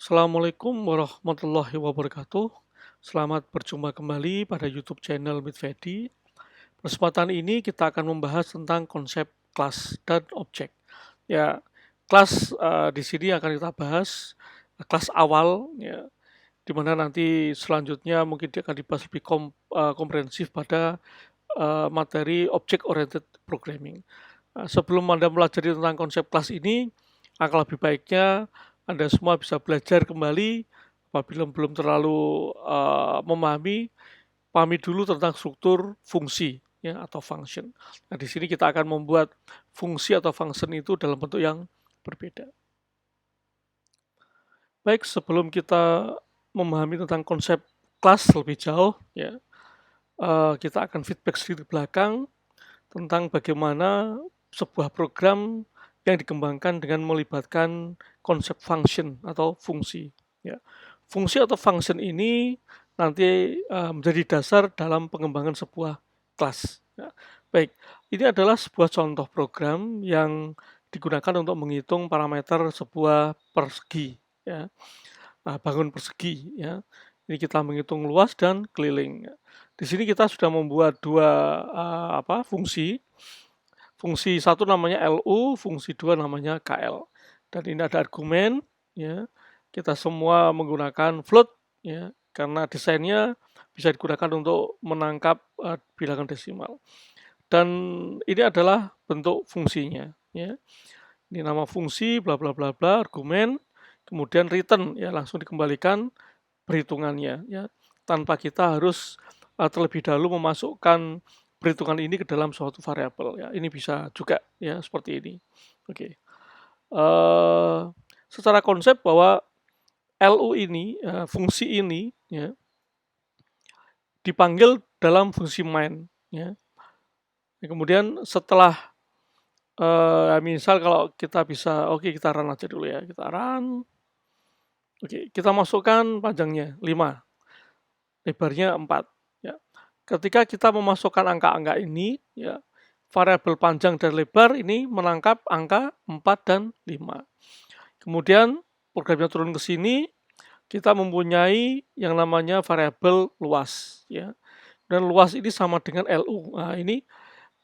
Assalamualaikum warahmatullahi wabarakatuh. Selamat berjumpa kembali pada YouTube channel Midvedi. Kesempatan ini kita akan membahas tentang konsep kelas dan objek. Ya, kelas di sini akan kita bahas kelas awal, ya, di mana nanti selanjutnya mungkin dia akan dibahas lebih komprehensif pada materi object oriented programming. Sebelum Anda pelajari tentang konsep kelas ini, akan lebih baiknya Anda semua bisa belajar kembali apabila belum terlalu pahami dulu tentang struktur fungsi, ya, atau function. Nah, di sini kita akan membuat fungsi atau function itu dalam bentuk yang berbeda. Baik, sebelum kita memahami tentang konsep kelas lebih jauh, ya, kita akan feedback sedikit belakang tentang bagaimana sebuah program yang dikembangkan dengan melibatkan konsep function atau fungsi. Ya. Fungsi atau function ini nanti menjadi dasar dalam pengembangan sebuah kelas. Ya. Baik, ini adalah sebuah contoh program yang digunakan untuk menghitung parameter sebuah persegi. Ya. Nah, bangun persegi. Ya. Ini kita menghitung luas dan keliling. Di sini kita sudah membuat dua fungsi. Fungsi satu namanya LU, fungsi dua namanya KL. Dan ini ada argumen, ya. Kita semua menggunakan float, ya, karena desainnya bisa digunakan untuk menangkap bilangan desimal. Dan ini adalah bentuk fungsinya, ya. Ini nama fungsi, bla bla bla bla, argumen, kemudian return, ya, langsung dikembalikan perhitungannya, ya, tanpa kita harus terlebih dahulu memasukkan perhitungan ini ke dalam suatu variabel, ya. Ini bisa juga, ya, seperti ini. Oke. Secara konsep bahwa LU ini, fungsi ini, ya, dipanggil dalam fungsi main, ya. Kemudian setelah misal kalau kita bisa, kita run aja dulu, ya, kita run. Oke, kita masukkan panjangnya 5, lebarnya 4. Ya. Ketika kita memasukkan angka-angka ini, ya, variabel panjang dan lebar ini menangkap angka 4 dan 5. Kemudian programnya turun ke sini, kita mempunyai yang namanya variabel luas, ya. Dan luas ini sama dengan LU. Nah, ini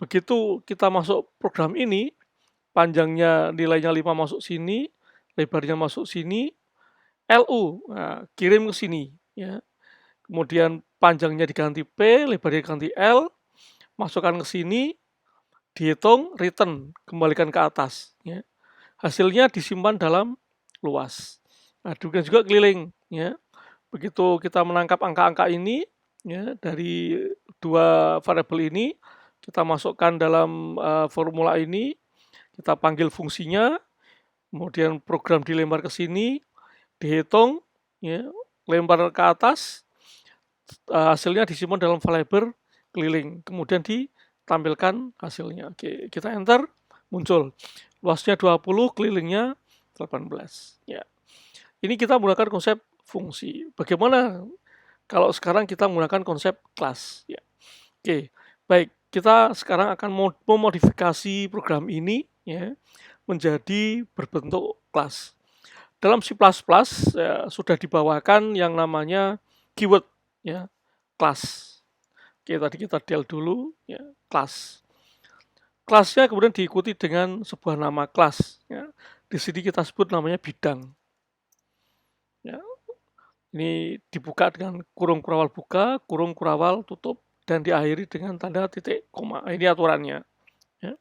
begitu kita masuk program ini, panjangnya nilainya 5 masuk sini, lebarnya masuk sini, LU, nah, kirim ke sini, ya. Kemudian panjangnya diganti P, lebarnya diganti L, masukkan ke sini, dihitung, return, kembalikan ke atas, ya. Hasilnya disimpan dalam luas. Nah, demikian juga keliling, ya. Begitu kita menangkap angka-angka ini, ya, dari dua variabel ini, kita masukkan dalam formula ini, kita panggil fungsinya, kemudian program dilempar ke sini, dihitung, ya, lempar ke atas, hasilnya disimpan dalam variabel keliling, kemudian ditampilkan hasilnya. Oke, kita enter, muncul luasnya 20, kelilingnya 18. Ya. Ini kita menggunakan konsep fungsi. Bagaimana kalau sekarang kita menggunakan konsep kelas? Ya. Oke, baik. Kita sekarang akan memodifikasi program ini, ya, menjadi berbentuk kelas. Dalam C++, ya, sudah dibawakan yang namanya keyword, ya, kelas. Oke, tadi kita del dulu, ya, kelas. Kelasnya kemudian diikuti dengan sebuah nama kelas, ya. Di sini kita sebut namanya bidang. Ya. Ini dibuka dengan kurung kurawal buka, kurung kurawal tutup, dan diakhiri dengan tanda titik koma. Ini aturannya. Ya.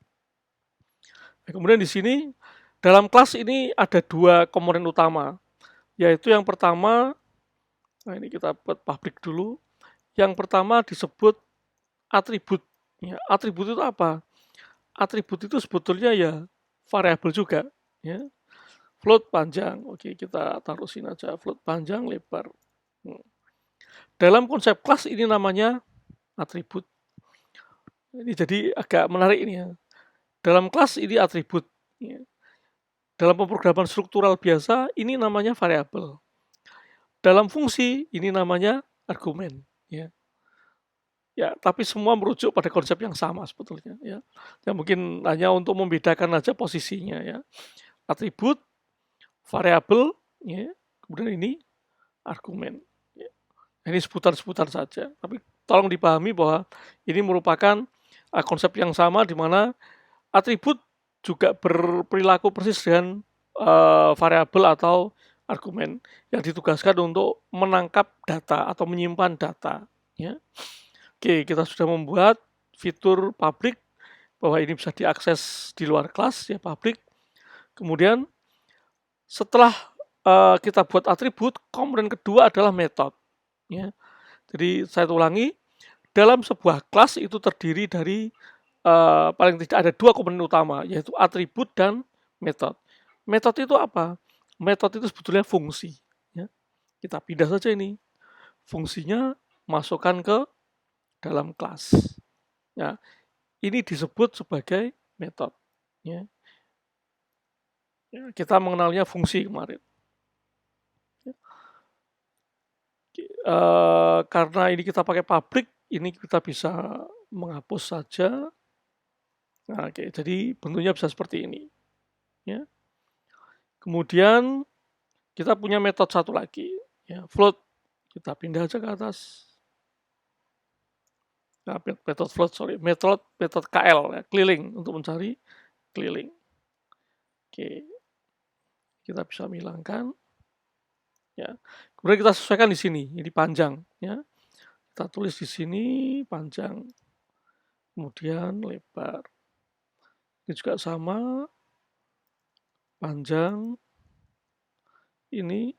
Nah, kemudian di sini dalam kelas ini ada dua komponen utama, yaitu yang pertama, nah ini kita buat public dulu. Yang pertama disebut atribut. Ya, atribut itu apa? Atribut itu sebetulnya ya variabel juga. Ya. Float panjang, oke, kita taruh sini aja, float panjang lebar. Dalam konsep kelas ini namanya atribut. Ini jadi agak menarik ini, ya. Dalam kelas ini atribut. Ya. Dalam pemrograman struktural biasa ini namanya variabel. Dalam fungsi ini namanya argumen. Ya. Ya, tapi semua merujuk pada konsep yang sama sebetulnya, ya. Yang mungkin hanya untuk membedakan aja posisinya, ya. Atribut, variabel, ya. kemudian ini argumen. Ini seputar-seputar saja, tapi tolong dipahami bahwa ini merupakan konsep yang sama di mana atribut juga berperilaku persis dengan variabel atau argumen yang ditugaskan untuk menangkap data atau menyimpan data. Ya. Oke, kita sudah membuat fitur public bahwa ini bisa diakses di luar kelas, ya public. Kemudian setelah kita buat atribut, komponen kedua adalah metode. Ya. Jadi saya ulangi, dalam sebuah kelas itu terdiri dari paling tidak ada dua komponen utama, yaitu atribut dan metode. Metode itu apa? Metode itu sebetulnya fungsi. Ya. Kita pindah saja ini. Fungsinya masukkan ke dalam kelas. Ya. Ini disebut sebagai metode. Ya. Ya, kita mengenalnya fungsi kemarin. Karena ini kita pakai public, ini kita bisa menghapus saja. Nah, oke, jadi bentuknya bisa seperti ini. Ya. Kemudian kita punya metode satu lagi, ya, float. Kita pindah aja ke atas. Nah, metode float, metode KL, ya, keliling untuk mencari keliling. Oke, kita bisa menghilangkan. Ya. Kemudian kita sesuaikan di sini, ini panjang. Ya. Kita tulis di sini panjang, kemudian lebar. Ini juga sama, panjang, ini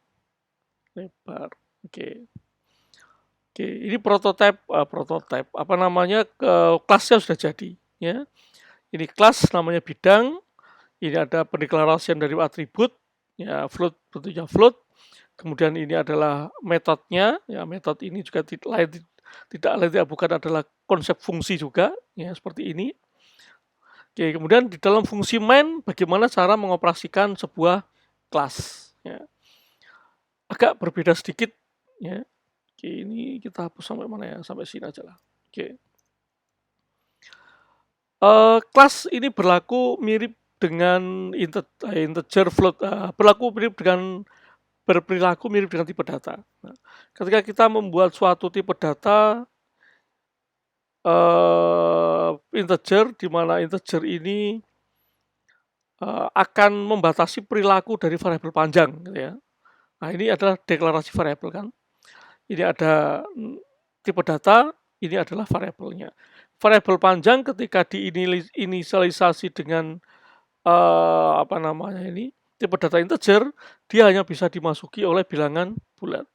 lebar. Oke. Oke, ini prototipe apa namanya, kelasnya sudah jadi. Ya. Ini kelas namanya bidang. Ini ada pendeklarasian dari atribut, ya float bentuknya float. Kemudian ini adalah metodenya, ya metode ini juga tidak bukan adalah konsep fungsi juga, ya seperti ini. Oke, kemudian di dalam fungsi main, bagaimana cara mengoperasikan sebuah kelas. Ya. Agak berbeda sedikit, ya. Oke, ini kita hapus sampai mana ya? Sampai sini aja lah. Oke. Kelas ini berlaku mirip dengan integer float, berperilaku mirip dengan tipe data. Nah, ketika kita membuat suatu tipe data integer, di mana integer ini akan membatasi perilaku dari variabel panjang, gitu ya. Nah, ini adalah deklarasi variabel kan. Ini ada tipe data, ini adalah variabelnya. Variabel panjang ketika diinisialisasi dengan apa namanya ini tipe data integer, dia hanya bisa dimasuki oleh bilangan bulat.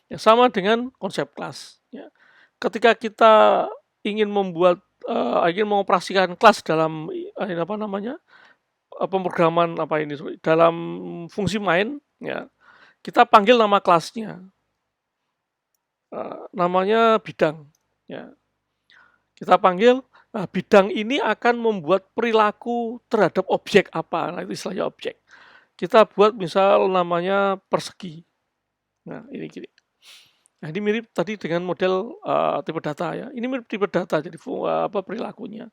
Ya, sama dengan konsep kelas. Ya. Ketika kita ingin mengoperasikan kelas dalam apa namanya pemrograman dalam fungsi main, ya kita panggil nama kelasnya, namanya bidang. Ya. Kita panggil bidang ini akan membuat perilaku terhadap objek apa, nah itu istilahnya objek. Kita buat misal namanya persegi. Nah ini gini. Nah ini mirip tadi dengan model tipe data ya. Ini mirip tipe data jadi perilakunya.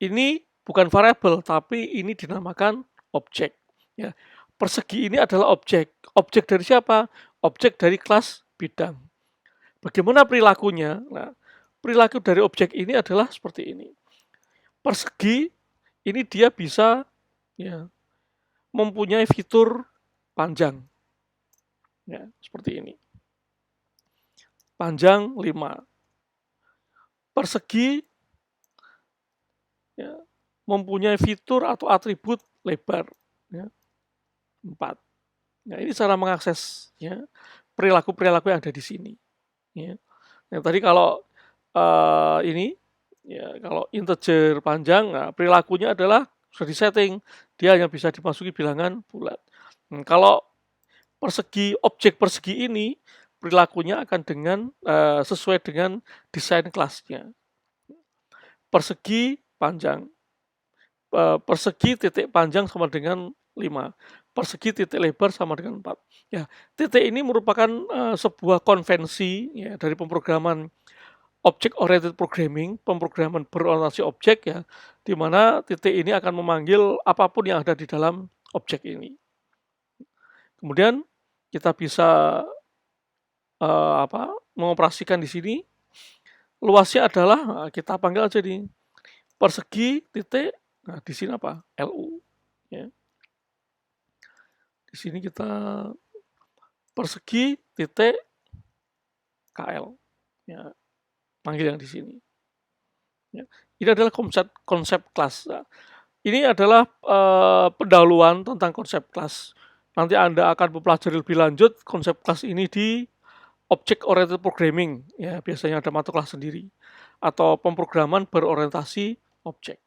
Ini bukan variabel tapi ini dinamakan objek. Ya. Persegi ini adalah objek. Objek dari siapa? Objek dari kelas bidang. Bagaimana perilakunya? Nah, perilaku dari objek ini adalah seperti ini. Persegi ini dia bisa ya, mempunyai fitur panjang. Ya, seperti ini. Panjang 5. Persegi ya, mempunyai fitur atau atribut lebar ya, 4. Nah, ini cara mengakses ya, perilaku-perilaku yang ada di sini. Ya. Yang tadi kalau ini ya kalau integer panjang, nah, perilakunya adalah sudah disetting, dia hanya bisa dimasuki bilangan bulat. Kalau objek persegi ini perilakunya akan dengan sesuai dengan desain kelasnya. Persegi panjang, persegi titik panjang sama dengan 5, persegi titik lebar sama dengan 4. Ya, titik ini merupakan sebuah konvensi ya, dari pemrograman object oriented programming, pemrograman berorientasi objek ya, di mana titik ini akan memanggil apapun yang ada di dalam objek ini. Kemudian kita bisa mengoperasikan di sini. Luasnya adalah kita panggil aja di persegi titik. Nah, di sini apa? LU. Ya. Di sini kita persegi titik KL. Ya, panggil yang di sini. Ya. Ini adalah konsep kelas. Nah, ini adalah pendahuluan tentang konsep kelas. Nanti Anda akan mempelajari lebih lanjut konsep kelas ini di Object Oriented Programming. Ya, biasanya ada mata kelas sendiri. Atau pemrograman berorientasi objek.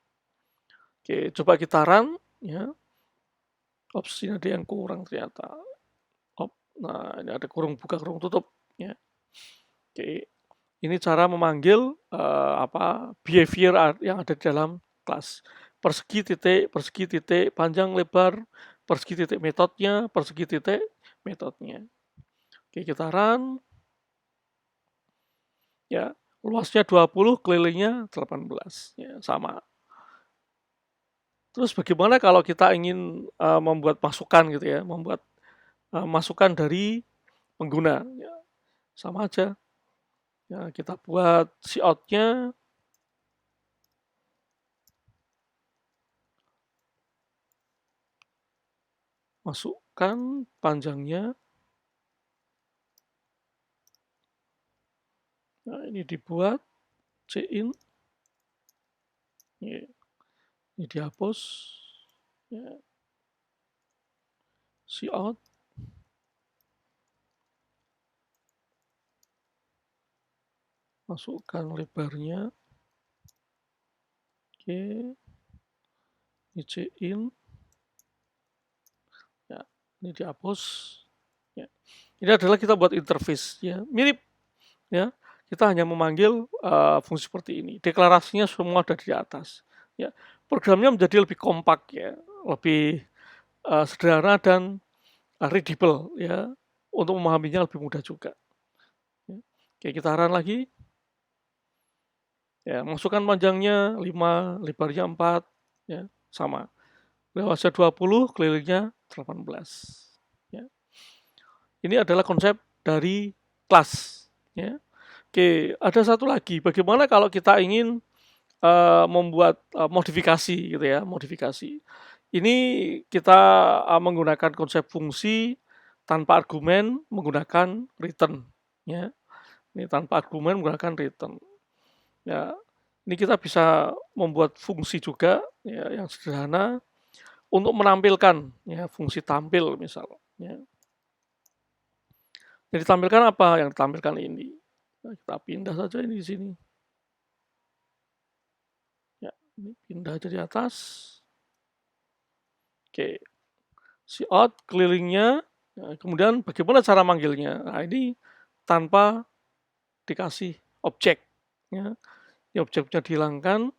Oke, coba kita run. Ya. Opsinya ada yang kurang ternyata. Nah, ini ada kurung buka, kurung tutup. Ya. Oke, ini cara memanggil behavior yang ada di dalam kelas. Persegi titik, panjang lebar, persegi titik metodenya, persegi titik metodenya. Oke, kita run. Ya, luasnya 20, kelilingnya 18. Ya, sama. Terus bagaimana kalau kita ingin membuat masukan gitu ya, membuat masukan dari pengguna? Ya, sama aja. Ya, kita buat cout-nya. Masukkan panjangnya. Nah, ini dibuat cin. Ya, ini dihapus. Ya. Cout. Masukkan lebarnya. Oke. Ini cin. Ya, ini dihapus. Ya. Ini adalah kita buat interface. Ya, mirip. Ya, kita hanya memanggil fungsi seperti ini. Deklarasinya semua ada di atas. Ya, programnya menjadi lebih kompak ya, lebih sederhana dan readable ya, untuk memahaminya lebih mudah juga. Ya. Oke, kita run lagi. Ya, masukkan panjangnya 5, lebarnya 4, ya, sama. Luasnya 20, kelilingnya 18. Ya. Ini adalah konsep dari kelas. Ya. Oke, ada satu lagi. Bagaimana kalau kita ingin membuat modifikasi gitu ya, modifikasi. Ini kita menggunakan konsep fungsi tanpa argumen menggunakan return. Ya. Ini tanpa argumen menggunakan return. Ya, ini kita bisa membuat fungsi juga ya, yang sederhana untuk menampilkan ya, fungsi tampil misal. Ya. Jadi tampilkan apa yang ditampilkan ini? Nah, kita pindah saja ini di sini. Ya, ini pindah aja di atas. Oke, cout kelilingnya. Nah, kemudian bagaimana cara manggilnya? Nah, ini tanpa dikasih objek. Ya. Ini objeknya dihilangkan,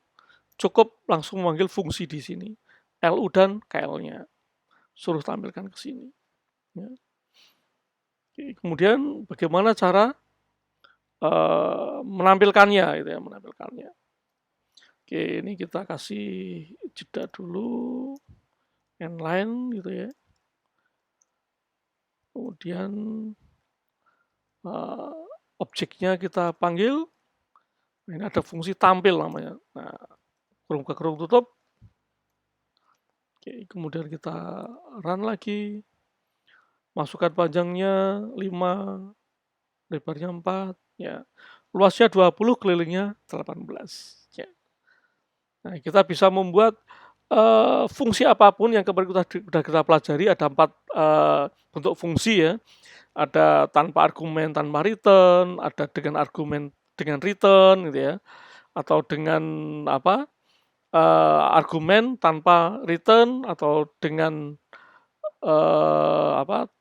cukup langsung memanggil fungsi di sini. LU dan KL-nya. Suruh tampilkan ke sini. Ya. Oke, kemudian bagaimana cara menampilkannya gitu ya, menampilkannya. Oke, ini kita kasih jeda dulu, inline gitu ya. Kemudian objeknya kita panggil. Ini ada fungsi tampil namanya. Nah, kurung buka kurung tutup. Oke, kemudian kita run lagi. Masukkan panjangnya 5, lebarnya 4, ya. Luasnya 20, kelilingnya 18. Ya. Nah, kita bisa membuat fungsi apapun yang kemarin sudah kita pelajari. Ada 4 bentuk fungsi ya. Ada tanpa argumen, tanpa return, ada dengan argumen, dengan return gitu ya. Atau dengan argumen tanpa return, atau dengan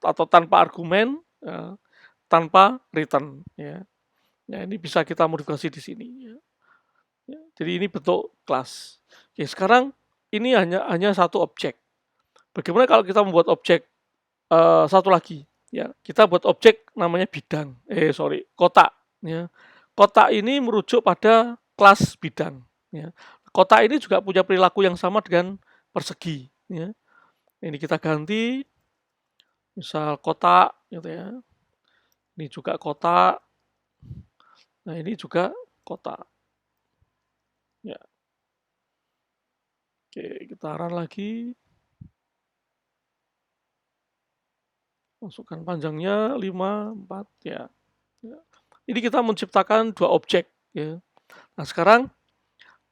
atau tanpa argumen tanpa return ya. Ya, ini bisa kita modifikasi di sini ya. Ya, jadi ini bentuk kelas. Oke, sekarang ini hanya satu objek. Bagaimana kalau kita membuat objek satu lagi ya? Kita buat objek namanya bidang. Kotak ya. Kotak ini merujuk pada kelas bidang ya. Kotak ini juga punya perilaku yang sama dengan persegi ya. Ini kita ganti misal kotak gitu ya. Ini juga kotak. Nah, ini juga kotak. Ya. Oke, kita run lagi. Masukkan panjangnya 5, 4 ya. Ya. Ini kita menciptakan dua objek ya. Nah, sekarang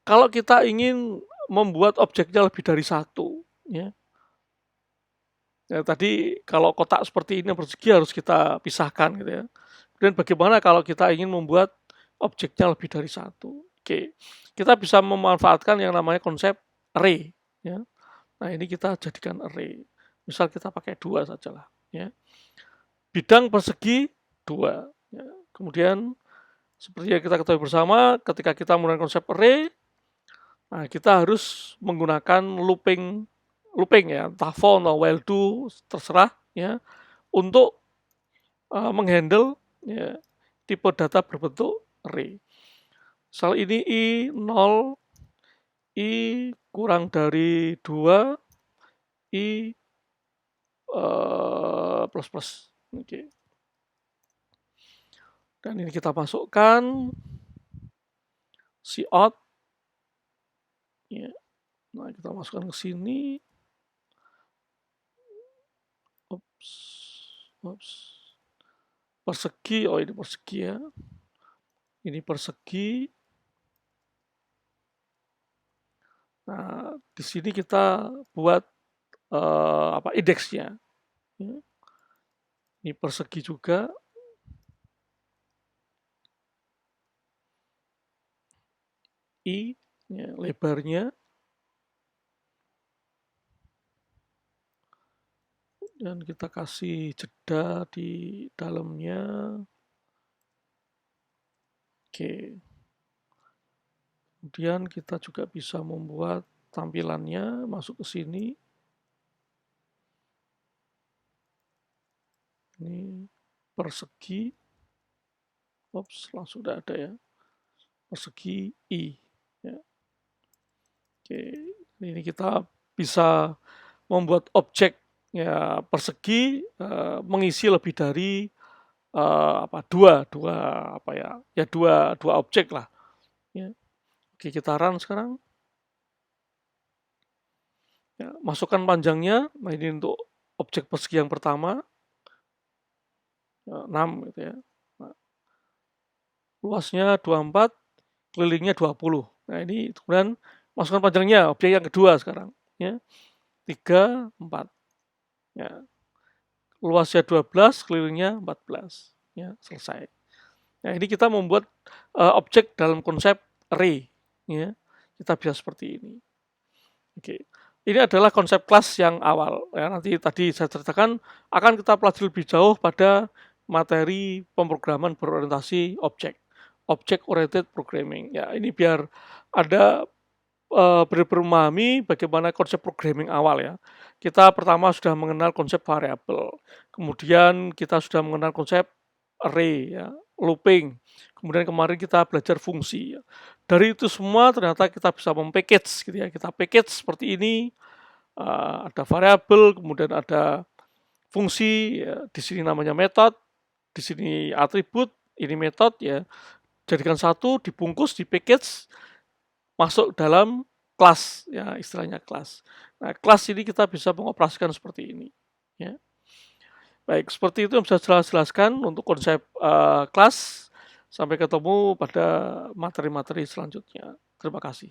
kalau kita ingin membuat objeknya lebih dari satu ya. Ya, tadi kalau kotak seperti ini persegi harus kita pisahkan gitu ya. Dan bagaimana kalau kita ingin membuat objeknya lebih dari satu? Oke, kita bisa memanfaatkan yang namanya konsep array. Ya. Nah, ini kita jadikan array. Misal kita pakai 2 sajalah. Ya. Bidang persegi 2. Ya. Kemudian seperti yang kita ketahui bersama, ketika kita menggunakan konsep array, nah kita harus menggunakan looping ya, entah for atau while do terserah ya, untuk menghandle ya, tipe data berbentuk array. Misal ini i0, i kurang dari 2, i plus plus. Oke. Dan ini kita masukkan cout. Ya. Nah, kita masukkan ke sini. Oops. Persegi, oh ini persegi ya. Ini persegi. Nah, di sini kita buat indeksnya. Ya. Ini persegi juga. I ya, lebarnya. Dan kita kasih jeda di dalamnya. Oke. Kemudian kita juga bisa membuat tampilannya masuk ke sini. Ini persegi. Oops, langsung sudah ada ya. Persegi I. Ya. Oke, ini kita bisa membuat objek ya persegi mengisi lebih dari dua objek lah. Ya. Oke, kita run sekarang. Ya, masukkan panjangnya. Nah, ini untuk objek persegi yang pertama. 6 gitu ya. Nah, luasnya 24, kelilingnya 20. Nah, ini kemudian masukkan panjangnya objek yang kedua sekarang ya. 3, 4. Ya. Luasnya 12, kelilingnya 14. Ya, selesai. Nah, ini kita membuat objek dalam konsep array ya. Kita bisa seperti ini. Oke. Ini adalah konsep kelas yang awal ya. Nanti tadi saya ceritakan akan kita pelajari lebih jauh pada materi pemrograman berorientasi objek. Object oriented programming. Ya, ini biar ada benar-benar memahami bagaimana konsep programming awal ya. Kita pertama sudah mengenal konsep variabel, kemudian kita sudah mengenal konsep array ya, looping. Kemudian kemarin kita belajar fungsi. Ya. Dari itu semua ternyata kita bisa mempackage gitu ya. Kita package seperti ini, ada variabel, kemudian ada fungsi. Ya. Di sini namanya method, di sini atribut, ini metode ya. Jadikan satu, dibungkus, di package, masuk dalam kelas ya, istilahnya kelas. Nah, kelas ini kita bisa mengoperasikan seperti ini ya. Baik, seperti itu yang bisa saya jelaskan untuk konsep kelas. Sampai ketemu pada materi-materi selanjutnya. Terima kasih.